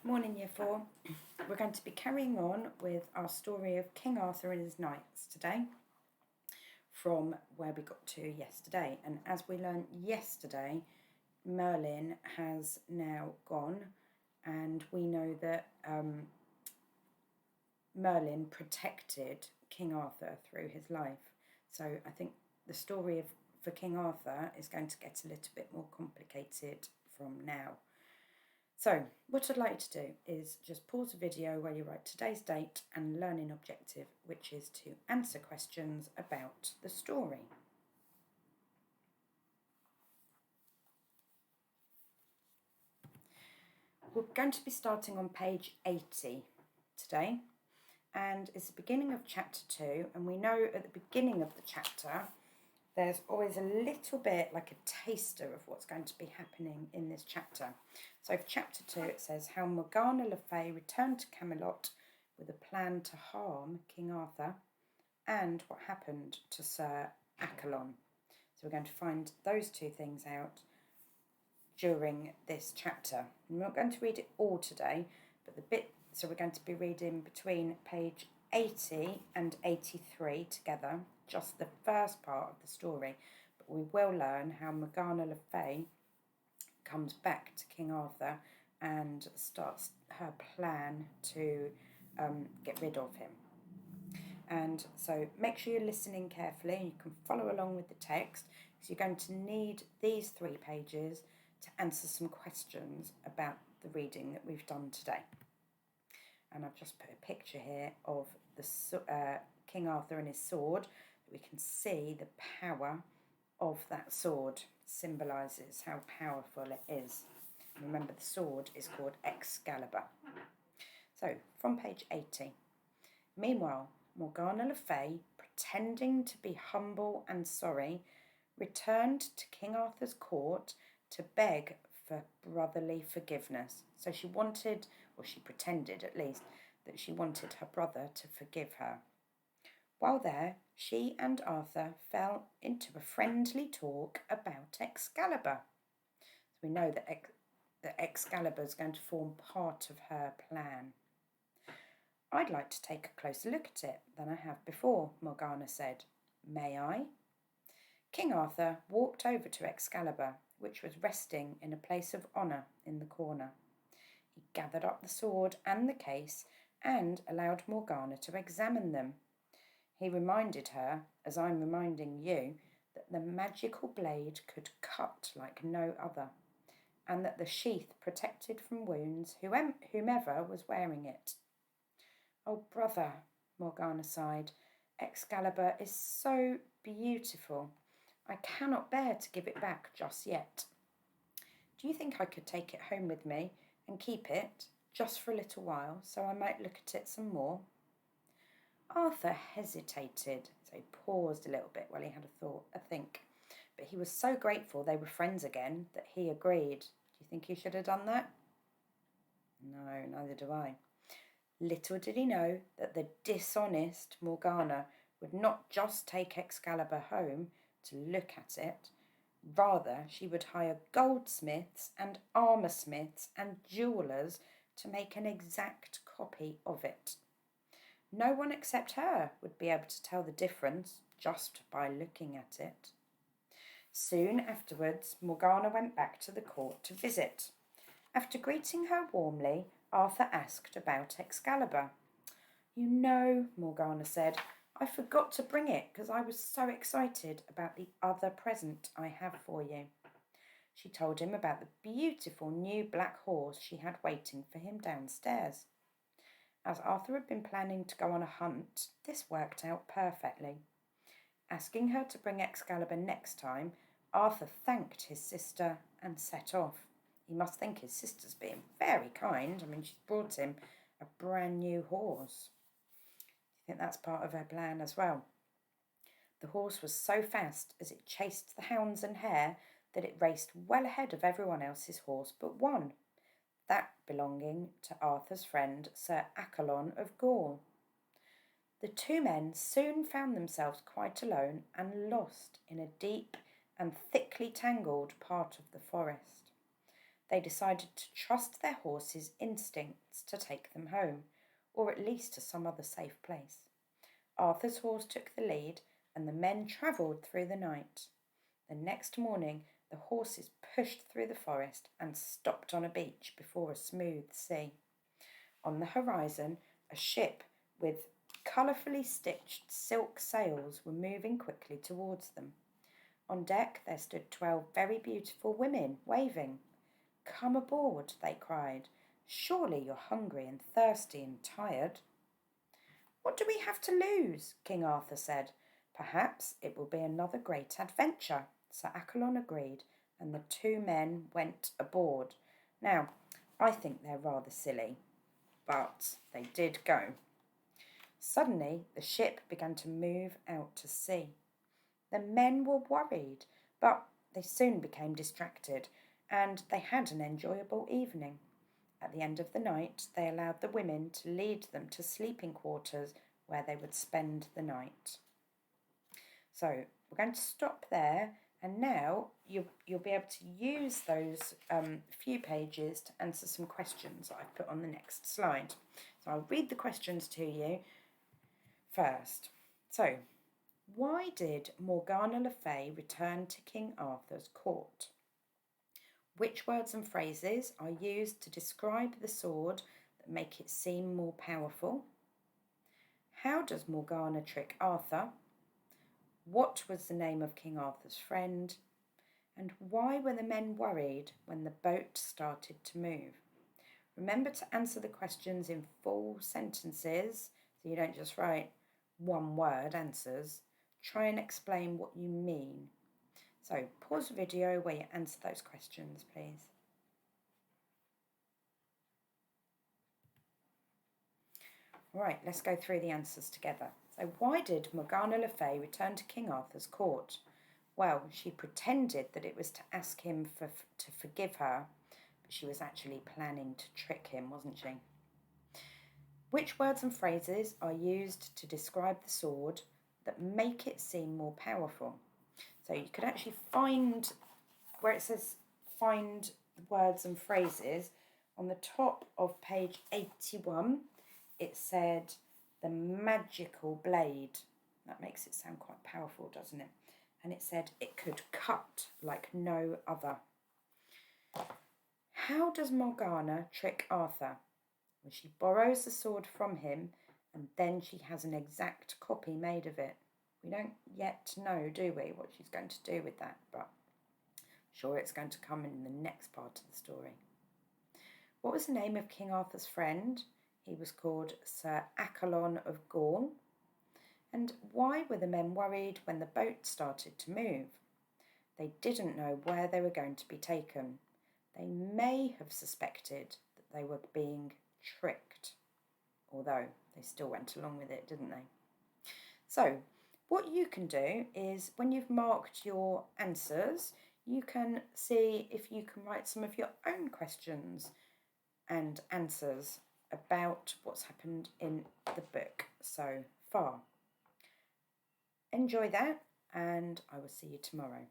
Morning, Year 4. We're going to be carrying on with our story of King Arthur and his knights today from where we got to yesterday. And as we learned yesterday, Merlin has now gone, and we know that Merlin protected King Arthur through his life. So I think the story for King Arthur is going to get a little bit more complicated from now. So what I'd like to do is just pause the video while you write today's date and learning objective, which is to answer questions about the story. We're going to be starting on page 80 today, and it's the beginning of chapter 2, and we know at the beginning of the chapter there's always a little bit like a taster of what's going to be happening in this chapter. So for chapter 2 it says how Morgana Le Fay returned to Camelot with a plan to harm King Arthur and what happened to Sir Accolon. So we're going to find those two things out during this chapter. I'm not going to read it all today, but so we're going to be reading between page 80 and 83 together, just the first part of the story, but we will learn how Morgana Le Fay comes back to King Arthur and starts her plan to get rid of him. And so make sure you're listening carefully and you can follow along with the text, because you're going to need these 3 pages to answer some questions about the reading that we've done today. And I've just put a picture here of the King Arthur and his sword. We can see the power of that sword symbolises how powerful it is. And remember, the sword is called Excalibur. So, from page 80. Meanwhile, Morgana Le Fay, pretending to be humble and sorry, returned to King Arthur's court to beg for brotherly forgiveness. So she wanted, or she pretended at least, that she wanted her brother to forgive her. While there, she and Arthur fell into a friendly talk about Excalibur. So we know that Excalibur is going to form part of her plan. I'd like to take a closer look at it than I have before, Morgana said. May I? King Arthur walked over to Excalibur, which was resting in a place of honour in the corner. He gathered up the sword and the case and allowed Morgana to examine them. He reminded her, as I'm reminding you, that the magical blade could cut like no other, and that the sheath protected from wounds whomever was wearing it. Oh, brother, Morgana sighed, Excalibur is so beautiful. I cannot bear to give it back just yet. Do you think I could take it home with me and keep it just for a little while so I might look at it some more? Arthur hesitated, so he paused a little bit while he had a think. But he was so grateful they were friends again that he agreed. Do you think he should have done that? No, neither do I. Little did he know that the dishonest Morgana would not just take Excalibur home to look at it. Rather, she would hire goldsmiths and armoursmiths and jewellers to make an exact copy of it. No one except her would be able to tell the difference just by looking at it. Soon afterwards, Morgana went back to the court to visit. After greeting her warmly, Arthur asked about Excalibur. You know, Morgana said, I forgot to bring it because I was so excited about the other present I have for you. She told him about the beautiful new black horse she had waiting for him downstairs. As Arthur had been planning to go on a hunt, this worked out perfectly. Asking her to bring Excalibur next time, Arthur thanked his sister and set off. He must think his sister's being very kind. I mean, she's brought him a brand new horse. I think that's part of her plan as well. The horse was so fast as it chased the hounds and hare that it raced well ahead of everyone else's horse but one, that belonging to Arthur's friend Sir Accolon of Gaul. The 2 men soon found themselves quite alone and lost in a deep and thickly tangled part of the forest. They decided to trust their horses' instincts to take them home, or at least to some other safe place. Arthur's horse took the lead, and the men travelled through the night. The next morning, the horses pushed through the forest and stopped on a beach before a smooth sea. On the horizon, a ship with colourfully stitched silk sails were moving quickly towards them. On deck there stood 12 very beautiful women, waving. "Come aboard," they cried. "Surely you're hungry and thirsty and tired." "What do we have to lose?" King Arthur said. "Perhaps it will be another great adventure." Sir Accolon agreed, and the two men went aboard. Now, I think they're rather silly, but they did go. Suddenly, the ship began to move out to sea. The men were worried, but they soon became distracted, and they had an enjoyable evening. At the end of the night, they allowed the women to lead them to sleeping quarters where they would spend the night. So we're going to stop there, and now you'll be able to use those few pages to answer some questions that I've put on the next slide. So I'll read the questions to you first. So, why did Morgana Le Fay return to King Arthur's court? Which words and phrases are used to describe the sword that make it seem more powerful? How does Morgana trick Arthur? What was the name of King Arthur's friend? And why were the men worried when the boat started to move? Remember to answer the questions in full sentences, so you don't just write one word answers. Try and explain what you mean. So pause the video where you answer those questions, please. Right, let's go through the answers together. So why did Morgana Le Fay return to King Arthur's court? Well, she pretended that it was to ask him to forgive her, but she was actually planning to trick him, wasn't she? Which words and phrases are used to describe the sword that make it seem more powerful? So you could actually find, where it says find words and phrases, on the top of page 81, it said the magical blade. That makes it sound quite powerful, doesn't it? And it said it could cut like no other. How does Morgana trick Arthur? Well, she borrows the sword from him, and then she has an exact copy made of it. We don't yet know, do we, what she's going to do with that, but I'm sure it's going to come in the next part of the story. What was the name of King Arthur's friend? He was called Sir Accolon of Gaul. And why were the men worried when the boat started to move? They didn't know where they were going to be taken. They may have suspected that they were being tricked, although they still went along with it, didn't they? So, what you can do is, when you've marked your answers, you can see if you can write some of your own questions and answers about what's happened in the book so far. Enjoy that, and I will see you tomorrow.